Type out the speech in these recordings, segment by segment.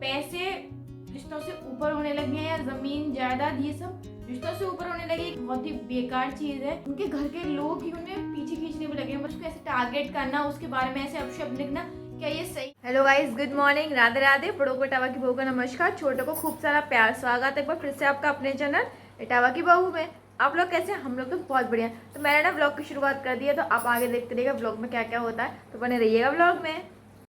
पैसे रिश्तों से ऊपर होने लगे हैं या जमीन जायदाद ये सब रिश्तों से ऊपर होने लगे, बहुत ही बेकार चीज है। उनके घर के लोग ही उन्हें पीछे खींचने में लगे हैं, उसको ऐसे टारगेट करना, उसके बारे में ऐसे अपशब्द लिखना, क्या ये सही? Hello guys, good morning, Radhe Radhe. बड़ों को इटावा की बहू का नमस्कार, छोटों को खूब सारा प्यार। स्वागत है एक बार फिर से आपका अपने चैनल इटावा की बहू में। आप लोग कैसे हैं? हम लोग तो बहुत बढ़िया। तो मैंने ना व्लॉग की शुरुआत कर दी है, तो आप आगे देखते रहिएगा व्लॉग में क्या क्या होता है, तो बने रहिएगा व्लॉग में।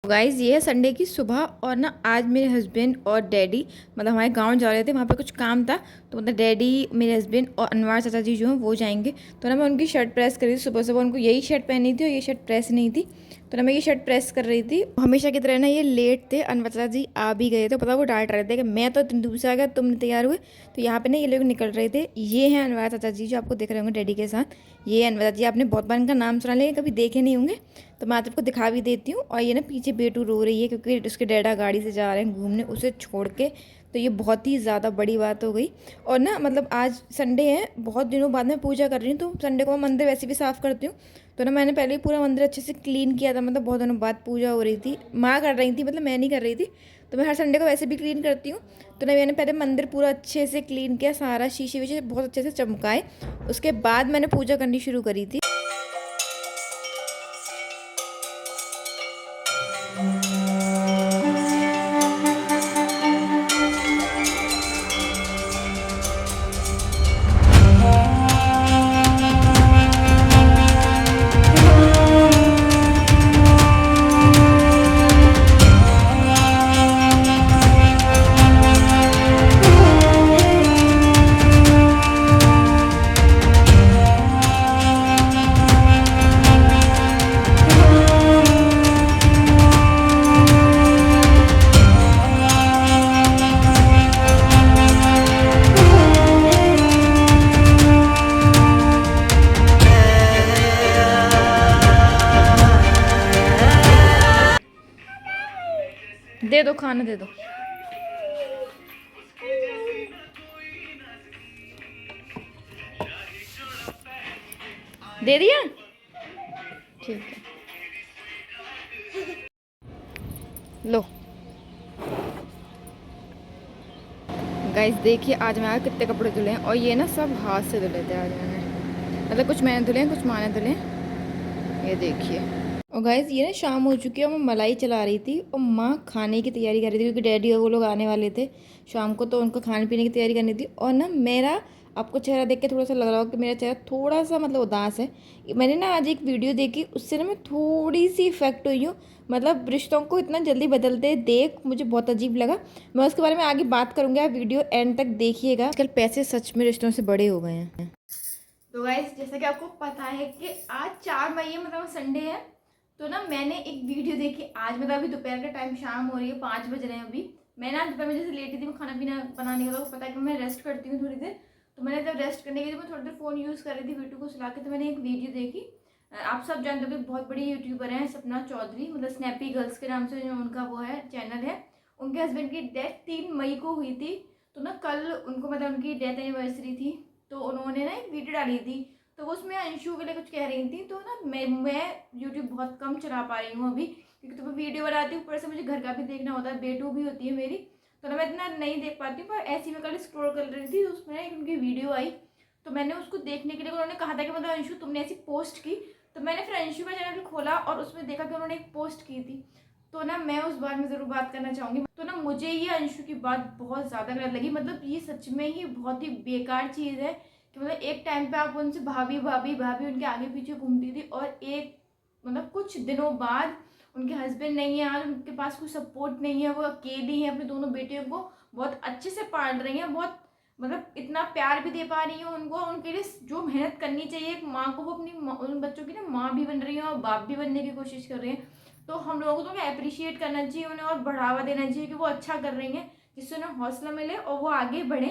गाइज़ ये है संडे की सुबह और ना आज मेरे हस्बैंड और डैडी मतलब हमारे गांव जा रहे थे, वहाँ पे कुछ काम था, तो मतलब डैडी मेरे हस्बैंड और अनवार चाचा जी जो हैं वो जाएंगे। तो ना मैं उनकी शर्ट प्रेस कर रही थी, सुबह सुबह उनको यही शर्ट पहनी थी और ये शर्ट प्रेस नहीं थी, तो ना मैं ये शर्ट प्रेस कर रही थी। हमेशा की तरह ना ये लेट थे, अनवार चाचा जी आ भी गए थे, पता वो डांट रहे थे कि मैं तो इतनी दूर से आ गया, तुम नहीं तैयार हुए। तो यहाँ पे ना ये लोग निकल रहे थे। ये हैं अनवार चाचा जी जो आपको दिख रहे होंगे डैडी के साथ। ये अनवार चाचा जी, आपने बहुत बार इनका नाम सुना लेकिन कभी देखे नहीं होंगे, तो मैं आपको दिखा भी देती हूँ। और ये ना पीछे बेटू रो रही है क्योंकि उसके डैडा गाड़ी से जा रहे हैं घूमने उसे छोड़ के, तो ये बहुत ही ज़्यादा बड़ी बात हो गई। और ना मतलब आज संडे है, बहुत दिनों बाद मैं पूजा कर रही हूँ, तो संडे को मैं मंदिर वैसे भी साफ़ करती हूँ। तो ना मैंने पहले ही पूरा मंदिर अच्छे से क्लीन किया था, मतलब बहुत दिनों बाद पूजा हो रही थी, माँ कर रही थी, मतलब मैं नहीं कर रही थी। तो मैं हर संडे को वैसे भी क्लीन करती हूँ। तो ना मैंने पहले मंदिर पूरा अच्छे से क्लीन किया, सारा शीशे वीशे बहुत अच्छे से चमकाए, उसके बाद मैंने पूजा करनी शुरू करी थी। दे दो खाना, दे दो। दे दिया, ठीक है, लो। गाइस देखिए आज मैं कितने कपड़े धुले हैं, और ये ना सब हाथ से धुले थे आज मैंने, मतलब कुछ मैंने धुले हैं कुछ माँ ने धुले हैं, ये देखिए। और गाइस ये ना शाम हो चुकी है और मैं मलाई चला रही थी और माँ खाने की तैयारी कर रही थी क्योंकि डैडी और वो लोग आने वाले थे शाम को, तो उनको खाने पीने की तैयारी करनी थी। और ना मेरा आपको चेहरा देख के थोड़ा सा लग रहा हो कि मेरा चेहरा थोड़ा सा मतलब उदास है। मैंने ना आज एक वीडियो देखी, उससे ना मैं थोड़ी सी इफेक्ट हुई हूँ, मतलब रिश्तों को इतना जल्दी बदलते देख मुझे बहुत अजीब लगा। मैं उसके बारे में आगे बात करूँगी, आप वीडियो एंड तक देखिएगा। आजकल पैसे सच में रिश्तों से बड़े हो गए हैं। तो गाइस जैसा कि आपको पता है कि आज 4 मई है, मतलब संडे है, तो ना मैंने एक वीडियो देखी आज, मतलब अभी दोपहर का टाइम, शाम हो रही है, 5 बज रहे हैं अभी। मैं ना दोपहर में जैसे लेटी थी, मैं खाना पीना बनाने का, तो पता है कि मैं रेस्ट करती हूँ थोड़ी देर, तो मैंने जब रेस्ट करने के लिए मैं थोड़ी देर फ़ोन यूज़ कर रही थी वीडियो को चला के, तो मैंने एक वीडियो देखी। आप सब जानते हो कि बहुत बड़ी यूट्यूबर हैं सपना चौधरी, मतलब स्नैपी गर्ल्स के नाम से जो उनका वो है चैनल है। उनके हस्बैंड की डेथ 3 मई को हुई थी, तो ना कल उनको मतलब उनकी डेथ एनिवर्सरी थी, तो उन्होंने ना एक वीडियो डाली थी, तो उसमें अंशु के लिए कुछ कह रही थी। तो ना मैं यूट्यूब बहुत कम चला पा रही हूँ अभी, क्योंकि तो मैं वीडियो बनाती हूँ, ऊपर से मुझे घर का भी देखना होता है, बेटू भी होती है मेरी, तो ना मैं इतना नहीं देख पाती हूँ। पर ऐसी मैं कल स्क्रॉल कर रही थी, तो उसमें एक उनकी वीडियो आई, तो मैंने उसको देखने के लिए, उन्होंने कहा था कि मतलब अंशु तुमने ऐसी पोस्ट की, तो मैंने फिर अंशु का चैनल खोला और उसमें देखा कि उन्होंने एक पोस्ट की थी, तो ना मैं उस बारे में ज़रूर बात करना चाहूँगी। तो ना मुझे ये अंशु की बात बहुत ज़्यादा गलत लगी, मतलब ये सच में ही बहुत ही बेकार चीज़ है कि मतलब एक टाइम पे आप उनसे भाभी भाभी भाभी उनके आगे पीछे घूमती थी, और एक मतलब कुछ दिनों बाद उनके हस्बैंड नहीं है, आज उनके पास कोई सपोर्ट नहीं है, वो अकेली है, अपने दोनों बेटियों को बहुत अच्छे से पाल रही हैं, बहुत मतलब इतना प्यार भी दे पा रही है उनको, उनके लिए जो मेहनत करनी चाहिए एक माँ को, वो अपनी उन बच्चों की ना माँ भी बन रही है और बाप भी बनने की कोशिश कर रहे हैं। तो हम लोगों को तो उन्हें अप्रिशिएट करना चाहिए, उन्हें और बढ़ावा देना चाहिए कि वो अच्छा कर रही हैं, जिससे उन्हें हौसला मिले और वो आगे बढ़े।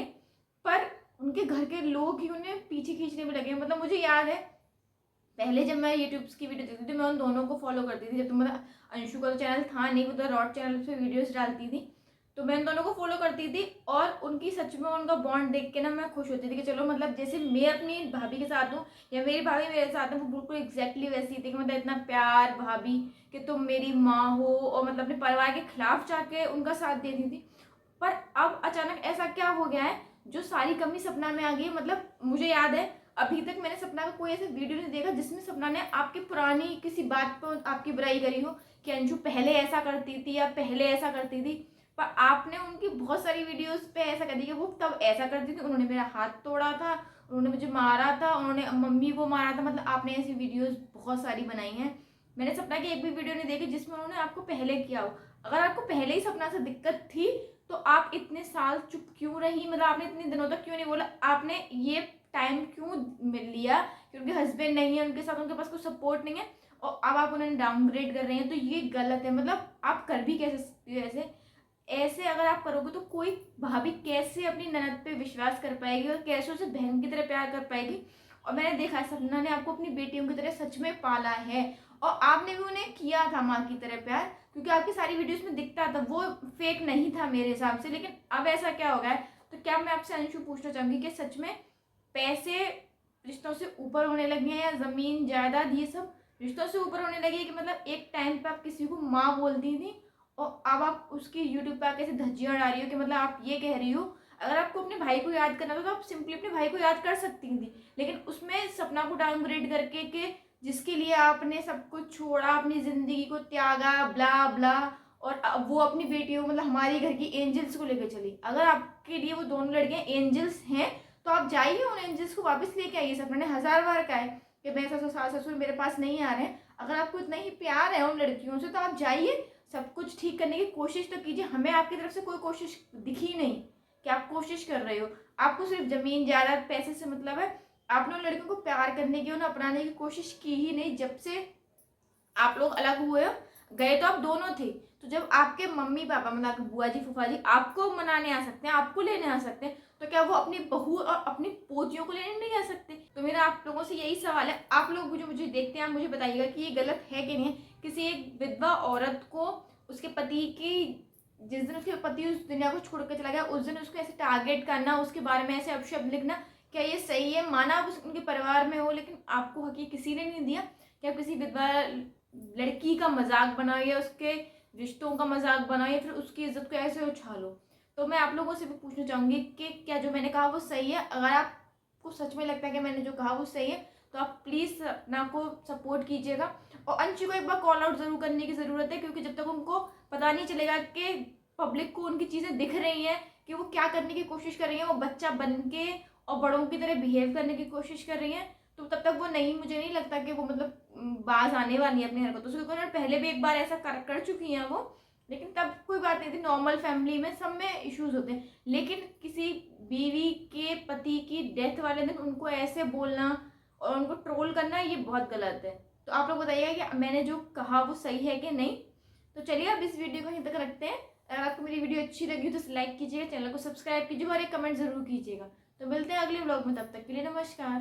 पर उनके घर के लोग ही उन्हें पीछे खींचने में लगे। मतलब मुझे याद है पहले जब मैं यूट्यूब की वीडियो देखती थी, मैं उन दोनों को फॉलो करती थी, जब तो मतलब अंशु का तो चैनल था नहीं, वो तो रॉड चैनल पे वीडियोस डालती थी, तो मैं इन दोनों को फॉलो करती थी और उनकी सच में उनका बॉन्ड देख के ना मैं खुश होती थी कि चलो मतलब जैसे मैं अपनी भाभी के साथ हूँ या मेरी भाभी मेरे साथ है, वो बिल्कुल एग्जैक्टली वैसी थी कि मतलब इतना प्यार भाभी कि तुम मेरी माँ हो, और मतलब अपने परिवार के खिलाफ जाके उनका साथ देती थी। पर अब अचानक ऐसा क्या हो गया है जो सारी कमी सपना में आ गई है। मतलब मुझे याद है अभी तक मैंने सपना का कोई ऐसा वीडियो नहीं देखा जिसमें सपना ने आपकी पुरानी किसी बात पर आपकी बुराई करी हो कि अंशु पहले ऐसा करती थी या पहले ऐसा करती थी। पर आपने उनकी बहुत सारी वीडियोस पे ऐसा कर दिया कि वो तब ऐसा करती थी, उन्होंने मेरा हाथ तोड़ा था, उन्होंने मुझे मारा था, उन्होंने मम्मी को मारा था। मतलब आपने ऐसी वीडियोस बहुत सारी बनाई हैं। मैंने सपना की एक भी वीडियो नहीं देखी जिसमें उन्होंने आपको पहले किया हो। अगर आपको पहले ही सपना से दिक्कत थी तो आप इतने साल चुप क्यों रही, मतलब आपने इतने दिनों तक क्यों नहीं बोला, आपने ये टाइम क्यों लिया कि उनके हस्बैंड नहीं है उनके साथ, उनके पास कोई सपोर्ट नहीं है और अब आप उन्हें डाउनग्रेड कर रहे हैं। तो ये गलत है। मतलब आप कर भी कैसे सकती हो ऐसे। ऐसे अगर आप करोगे तो कोई भाभी कैसे अपनी ननद पे विश्वास कर पाएगी और कैसे उसे बहन की तरह प्यार कर पाएगी। और मैंने देखा है सपना ने आपको अपनी बेटियों की तरह सच में पाला है और आपने भी उन्हें किया था माँ की तरह प्यार, क्योंकि आपकी सारी वीडियोस में दिखता था, वो फेक नहीं था मेरे हिसाब से। लेकिन अब ऐसा क्या हो गया है, तो क्या मैं आपसे अंशु पूछना चाहूंगी कि सच में पैसे रिश्तों से ऊपर होने लगे हैं या जमीन जायदाद ये सब रिश्तों से ऊपर होने लगी है? कि मतलब एक टाइम पे आप किसी को माँ बोलती थी और अब आप उसकी यूट्यूब पे आके ऐसे धज्जियां उड़ा रही हो कि मतलब आप ये कह रही हो अगर आपको अपने भाई को याद करना था तो आप सिंपली अपने भाई को याद कर सकती थी, लेकिन उसमें सपना को डाउनग्रेड करके कि जिसके लिए आपने सब कुछ छोड़ा, अपनी जिंदगी को त्यागा, ब्ला ब्ला, और अब वो अपनी बेटियों मतलब हमारी घर की एंजल्स को लेकर चली। अगर आपके लिए वो दोनों लड़कियां एंजल्स हैं तो आप जाइए उन एंजल्स को वापस लेके आइए। सपना ने 1000 बार कहा है कि मैं सास ससुर मेरे पास नहीं आ रहे हैं। अगर आपको इतना ही प्यार है उन लड़कियों से तो आप जाइए, सब कुछ ठीक करने की कोशिश तो कीजिए। हमें आपकी तरफ से कोई कोशिश दिखी नहीं कि आप कोशिश कर रहे हो। आपको सिर्फ जमीन जायदाद पैसे से मतलब है। आपने उन लड़कियों को प्यार करने की, उन्हें अपनाने की कोशिश की ही नहीं। जब से आप लोग अलग हुए हो, गए तो आप दोनों थे, तो जब आपके मम्मी पापा मतलब बुआ जी फूफा जी आपको मनाने आ सकते हैं, आपको लेने आ सकते हैं, तो क्या वो अपनी बहू और अपनी पोतियों को लेने नहीं आ सकते? तो मेरा आप लोगों से यही सवाल है, आप लोग जो मुझे देखते हैं आप मुझे बताइएगा कि ये गलत है कि नहीं है किसी एक विधवा औरत को उसके पति की, जिस दिन उसके पति उस दुनिया को छोड़ कर चला गया उस दिन उसको ऐसे टारगेट करना, उसके बारे में ऐसे अपशब्द लिखना, क्या ये सही है? माना आप उनके परिवार में हो लेकिन आपको हक किसी ने नहीं दिया कि आप किसी विधवा लड़की का मजाक बनाओ या उसके रिश्तों का मजाक बनाओ या फिर उसकी इज्जत को ऐसे उछालो। तो मैं आप लोगों से भी पूछना चाहूंगी कि क्या जो मैंने कहा वो सही है? अगर आपको सच में लगता है कि मैंने जो कहा वो सही है तो आप प्लीज़ सपना को सपोर्ट कीजिएगा। और अंशु को एक बार कॉल आउट जरूर करने की ज़रूरत है, क्योंकि जब तक उनको पता नहीं चलेगा कि पब्लिक को उनकी चीज़ें दिख रही हैं कि वो क्या करने की कोशिश कर रही हैं, वो बच्चा बन के और बड़ों की तरह बिहेव करने की कोशिश कर रही हैं, तो तब तक वो नहीं, मुझे नहीं लगता कि वो मतलब बाज आने वाली है अपनी हरकतों से, क्योंकि उन्होंने पहले भी एक बार ऐसा कर चुकी हैं वो। लेकिन तब कोई बात नहीं थी, नॉर्मल फैमिली में सब में इश्यूज होते हैं। लेकिन किसी बीवी के पति की डेथ वाले दिन उनको ऐसे बोलना और उनको ट्रोल करना ये बहुत गलत है। तो आप लोग बताइएगा कि मैंने जो कहा वो सही है कि नहीं। तो चलिए अब इस वीडियो को यहीं तक रखते हैं। अगर आपको मेरी वीडियो अच्छी लगी हो तो लाइक कीजिएगा, चैनल को सब्सक्राइब कीजिएगा और एक कमेंट जरूर कीजिएगा। तो मिलते हैं अगले व्लॉग में, तब तक के लिए नमस्कार।